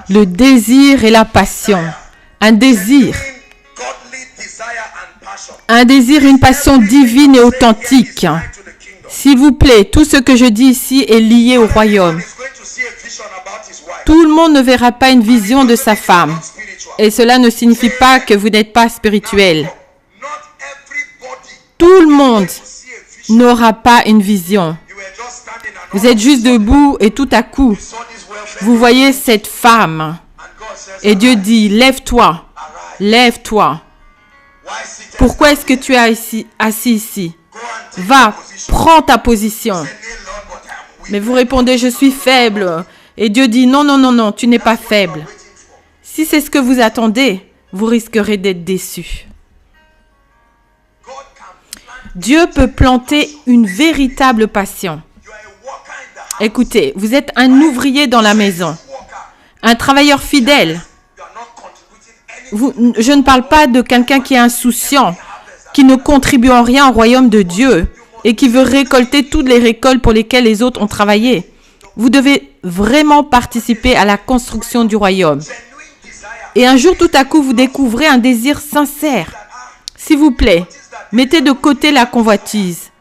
Le désir et la passion. Un désir et une passion divine et authentique. S'il vous plaît, tout ce que je dis ici est lié au royaume. Tout le monde ne verra pas une vision de sa femme. Et cela ne signifie pas que vous n'êtes pas spirituel. Tout le monde n'aura pas une vision. Vous êtes juste debout et tout à coup, vous voyez cette femme. Et Dieu dit, lève-toi, lève-toi. Pourquoi est-ce que tu es assis ici? Va, prends ta position. Mais vous répondez, je suis faible. Et Dieu dit, non, non, non, non, tu n'es pas faible. Si c'est ce que vous attendez, vous risquerez d'être déçus. Dieu peut planter une véritable passion. Écoutez, vous êtes un ouvrier dans la maison, un travailleur fidèle. Je ne parle pas de quelqu'un qui est insouciant, qui ne contribue en rien au royaume de Dieu et qui veut récolter toutes les récoltes pour lesquelles les autres ont travaillé. Vous devez vraiment participer à la construction du royaume. Et un jour, tout à coup, vous découvrez un désir sincère. S'il vous plaît, mettez de côté la convoitise.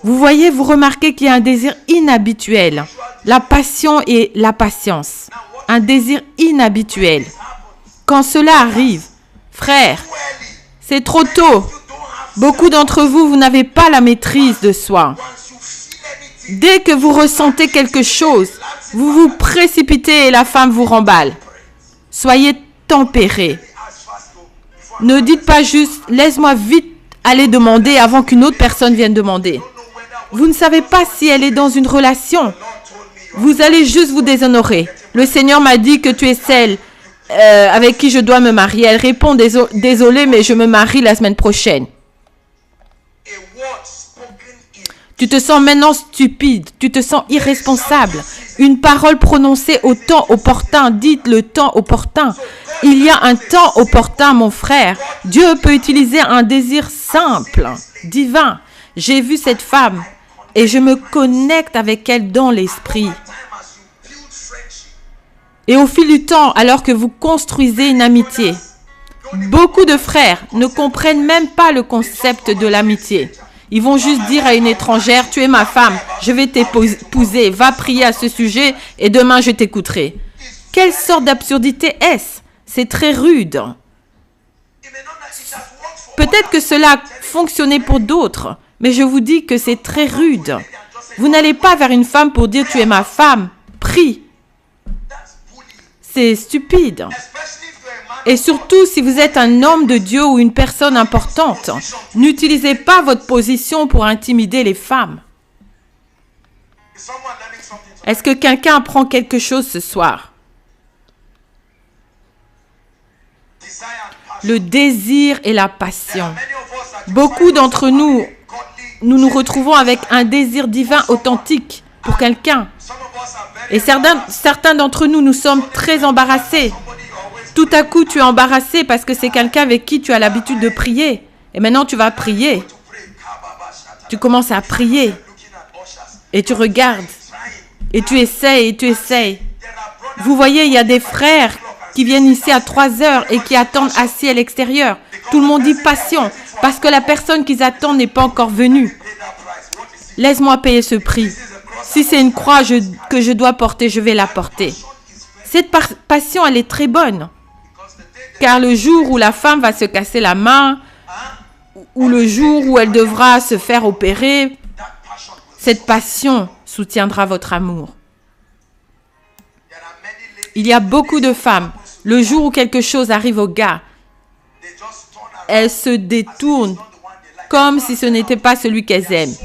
Vous voyez, vous remarquez qu'il y a un désir inhabituel. La passion et la patience. Un désir inhabituel. Quand cela arrive, frère, c'est trop tôt. Beaucoup d'entre vous, vous n'avez pas la maîtrise de soi. Dès que vous ressentez quelque chose, vous vous précipitez et la femme vous remballe. Soyez tempérés. Ne dites pas juste, laisse-moi vite aller demander avant qu'une autre personne vienne demander. Vous ne savez pas si elle est dans une relation. Vous allez juste vous déshonorer. Le Seigneur m'a dit que tu es celle avec qui je dois me marier. Elle répond, désolé, mais je me marie la semaine prochaine. Tu te sens maintenant stupide, tu te sens irresponsable. Une parole prononcée au temps opportun, dites le temps opportun. Il y a un temps opportun, mon frère. Dieu peut utiliser un désir simple, divin. J'ai vu cette femme et je me connecte avec elle dans l'esprit. Et au fil du temps, alors que vous construisez une amitié, beaucoup de frères ne comprennent même pas le concept de l'amitié. Ils vont juste dire à une étrangère, tu es ma femme, je vais t'épouser, va prier à ce sujet et demain je t'écouterai. Quelle sorte d'absurdité est-ce? C'est très rude. Peut-être que cela a fonctionné pour d'autres, mais je vous dis que c'est très rude. Vous n'allez pas vers une femme pour dire, tu es ma femme, prie. C'est stupide. Et surtout, si vous êtes un homme de Dieu ou une personne importante, n'utilisez pas votre position pour intimider les femmes. Est-ce que quelqu'un apprend quelque chose ce soir? Le désir et la passion. Beaucoup d'entre nous, nous retrouvons avec un désir divin authentique pour quelqu'un. Et certains d'entre nous, nous sommes très embarrassés. Tout à coup, tu es embarrassé parce que c'est quelqu'un avec qui tu as l'habitude de prier. Et maintenant, tu vas prier. Tu commences à prier. Et tu regardes. Et tu essayes. Vous voyez, il y a des frères qui viennent ici à 3 heures et qui attendent assis à l'extérieur. Tout le monde dit passion. Parce que la personne qu'ils attendent n'est pas encore venue. Laisse-moi payer ce prix. Si c'est une croix que je dois porter, je vais la porter. Cette passion, elle est très bonne. Car le jour où la femme va se casser la main, ou le jour où elle devra se faire opérer, cette passion soutiendra votre amour. Il y a beaucoup de femmes, le jour où quelque chose arrive au gars, elles se détournent comme si ce n'était pas celui qu'elles aiment.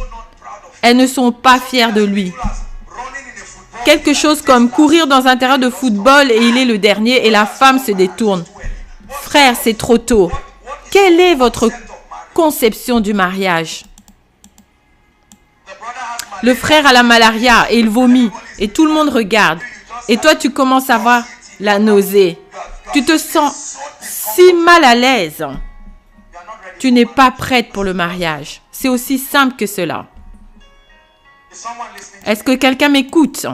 Elles ne sont pas fières de lui. Quelque chose comme courir dans un terrain de football et il est le dernier et la femme se détourne. Frère, c'est trop tôt. Quelle est votre conception du mariage? Le frère a la malaria et il vomit et tout le monde regarde. Et toi, tu commences à avoir la nausée. Tu te sens si mal à l'aise. Tu n'es pas prête pour le mariage. C'est aussi simple que cela. Est-ce que quelqu'un m'écoute?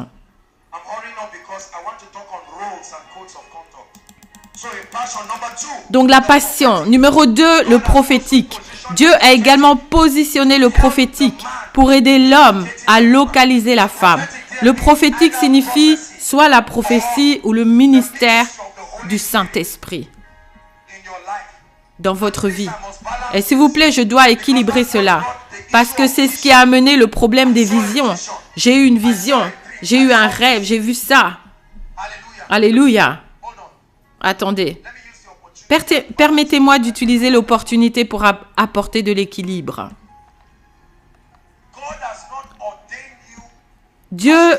Donc la passion. Numéro 2, le prophétique. Dieu a également positionné le prophétique pour aider l'homme à localiser la femme. Le prophétique signifie soit la prophétie ou le ministère du Saint-Esprit dans votre vie. Et s'il vous plaît, je dois équilibrer cela parce que c'est ce qui a amené le problème des visions. J'ai eu une vision, j'ai eu un rêve, j'ai vu ça. Alléluia. Attendez. Permettez-moi d'utiliser l'opportunité pour apporter de l'équilibre. Dieu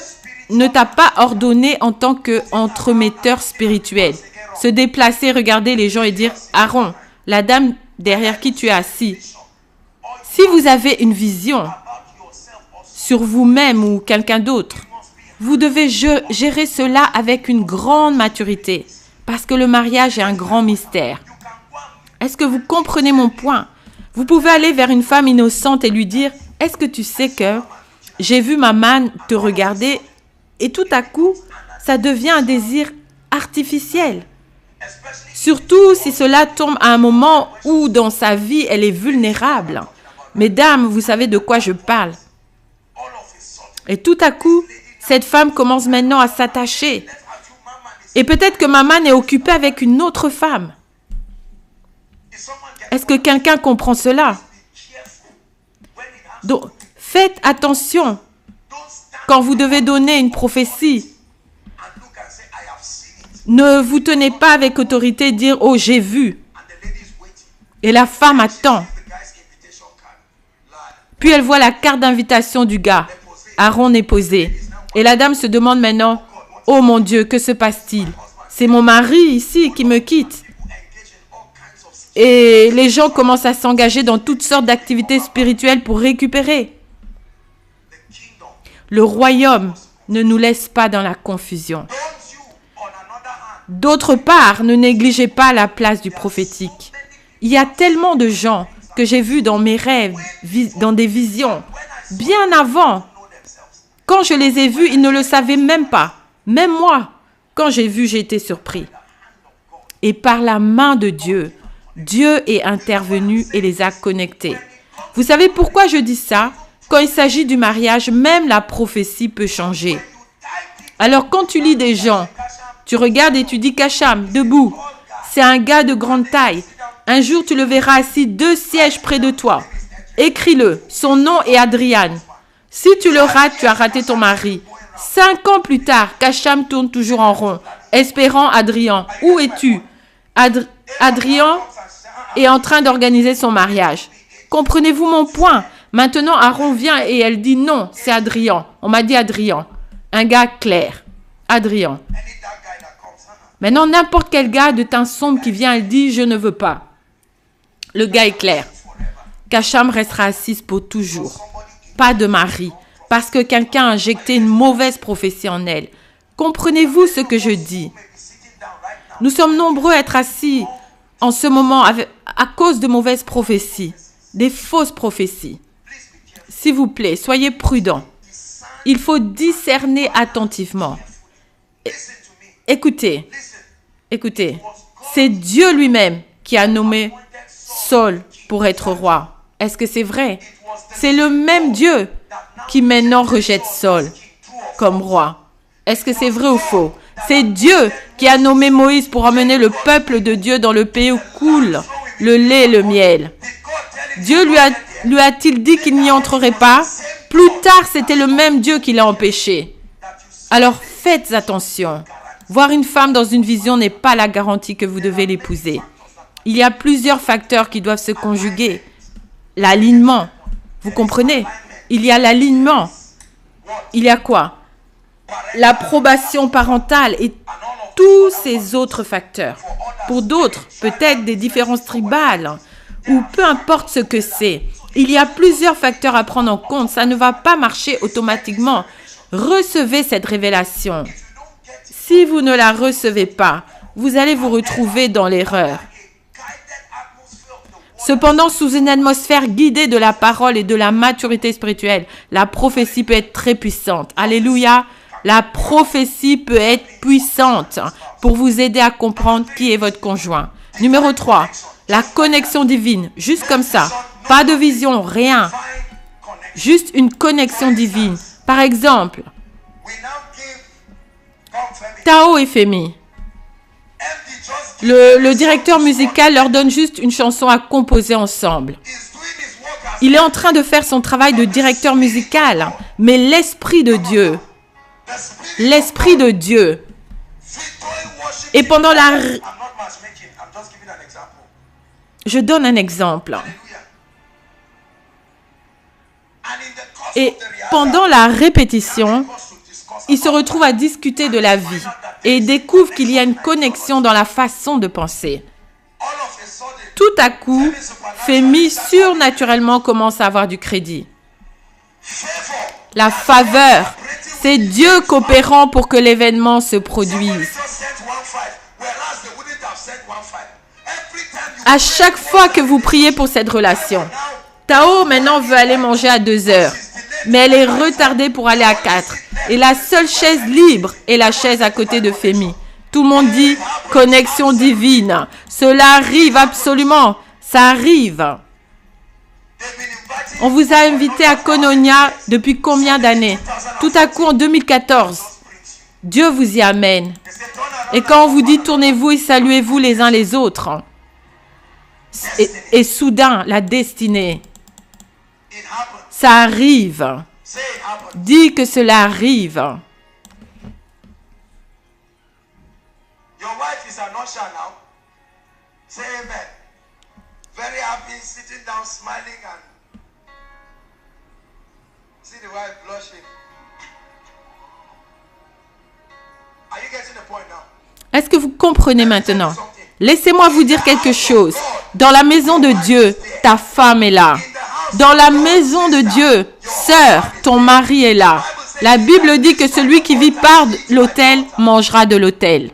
ne t'a pas ordonné en tant qu'entremetteur spirituel. Se déplacer, regarder les gens et dire « Aaron, la dame derrière qui tu es assis, si vous avez une vision sur vous-même ou quelqu'un d'autre, vous devez gérer cela avec une grande maturité parce que le mariage est un grand mystère. Est-ce que vous comprenez mon point? Vous pouvez aller vers une femme innocente et lui dire « Est-ce que tu sais que j'ai vu ma manne te regarder ?» Et tout à coup, ça devient un désir artificiel. Surtout si cela tombe à un moment où dans sa vie, elle est vulnérable. Mesdames, vous savez de quoi je parle. Et tout à coup, cette femme commence maintenant à s'attacher. Et peut-être que ma manne est occupée avec une autre femme. Est-ce que quelqu'un comprend cela? Donc, faites attention quand vous devez donner une prophétie. Ne vous tenez pas avec autorité et dire « Oh, j'ai vu ». Et la femme attend. Puis elle voit la carte d'invitation du gars. Aaron n'est posé. Et la dame se demande maintenant « Oh mon Dieu, que se passe-t-il? C'est mon mari ici qui me quitte. » Et les gens commencent à s'engager dans toutes sortes d'activités spirituelles pour récupérer. Le royaume ne nous laisse pas dans la confusion. D'autre part, ne négligez pas la place du prophétique. Il y a tellement de gens que j'ai vus dans mes rêves, dans des visions, bien avant. Quand je les ai vus, ils ne le savaient même pas. Même moi, quand j'ai vu, j'ai été surpris. Et par la main de Dieu, Dieu est intervenu et les a connectés. Vous savez pourquoi je dis ça? Quand il s'agit du mariage, même la prophétie peut changer. Alors quand tu lis des gens, tu regardes et tu dis Kacham, debout. C'est un gars de grande taille. Un jour, tu le verras assis 2 sièges près de toi. Écris-le. Son nom est Adrian. Si tu le rates, tu as raté ton mari. 5 ans plus tard, Kacham tourne toujours en rond, espérant Adrien. Où es-tu? Adrien est en train d'organiser son mariage. Comprenez-vous mon point? Maintenant, Aaron vient et elle dit non, c'est Adrien. On m'a dit Adrien. Un gars clair. Adrien. Maintenant, n'importe quel gars de teint sombre qui vient, elle dit je ne veux pas. Le gars est clair. Kacham restera assise pour toujours. Pas de mari. Parce que quelqu'un a injecté une mauvaise prophétie en elle. Comprenez-vous ce que je dis? Nous sommes nombreux à être assis en ce moment à cause de mauvaises prophéties, des fausses prophéties. S'il vous plaît, soyez prudents. Il faut discerner attentivement. Écoutez, c'est Dieu lui-même qui a nommé Saul pour être roi. Est-ce que c'est vrai? C'est le même Dieu qui maintenant rejette Saul comme roi. Est-ce que c'est vrai ou faux? C'est Dieu qui a nommé Moïse pour emmener le peuple de Dieu dans le pays où coule le lait et le miel. Dieu lui a-t-il dit qu'il n'y entrerait pas? Plus tard, c'était le même Dieu qui l'a empêché. Alors faites attention. Voir une femme dans une vision n'est pas la garantie que vous devez l'épouser. Il y a plusieurs facteurs qui doivent se conjuguer. L'alignement. Vous comprenez? Il y a l'alignement. Il y a quoi? L'approbation parentale et tous ces autres facteurs. Pour d'autres, peut-être des différences tribales ou peu importe ce que c'est. Il y a plusieurs facteurs à prendre en compte. Ça ne va pas marcher automatiquement. Recevez cette révélation. Si vous ne la recevez pas, vous allez vous retrouver dans l'erreur. Cependant, sous une atmosphère guidée de la parole et de la maturité spirituelle, la prophétie peut être très puissante. Alléluia. La prophétie peut être puissante pour vous aider à comprendre qui est votre conjoint. Numéro 3, la connexion divine. Juste comme ça. Pas de vision, rien. Juste une connexion divine. Par exemple, Tao et Femi. Le directeur musical leur donne juste une chanson à composer ensemble. Il est en train de faire son travail de directeur musical, mais l'Esprit de Dieu, et pendant la... Je donne un exemple. Et pendant la répétition, ils se retrouvent à discuter de la vie et découvrent qu'il y a une connexion dans la façon de penser. Tout à coup, Femi surnaturellement commence à avoir du crédit. La faveur, c'est Dieu coopérant pour que l'événement se produise. À chaque fois que vous priez pour cette relation, Tao maintenant veut aller manger à 2 heures, mais elle est retardée pour aller à 4. Et la seule chaise libre est la chaise à côté de Femi. Tout le monde dit connexion divine. Cela arrive absolument. Ça arrive. On vous a invité à Koinonia depuis combien d'années? Tout à coup en 2014. Dieu vous y amène. Et quand on vous dit tournez-vous et saluez-vous les uns les autres. Et soudain, la destinée. Ça arrive. Dis que cela arrive. Your wife is an usher now. Say amen. Very happy, sitting down, smiling, and see the wife blushing. Are you getting the point now? Est-ce que vous comprenez maintenant? Laissez-moi vous dire quelque chose. Dans la maison de Dieu, ta femme est là. Dans la maison de Dieu, sœur, ton mari est là. La Bible dit que celui qui vit par l'autel mangera de l'autel.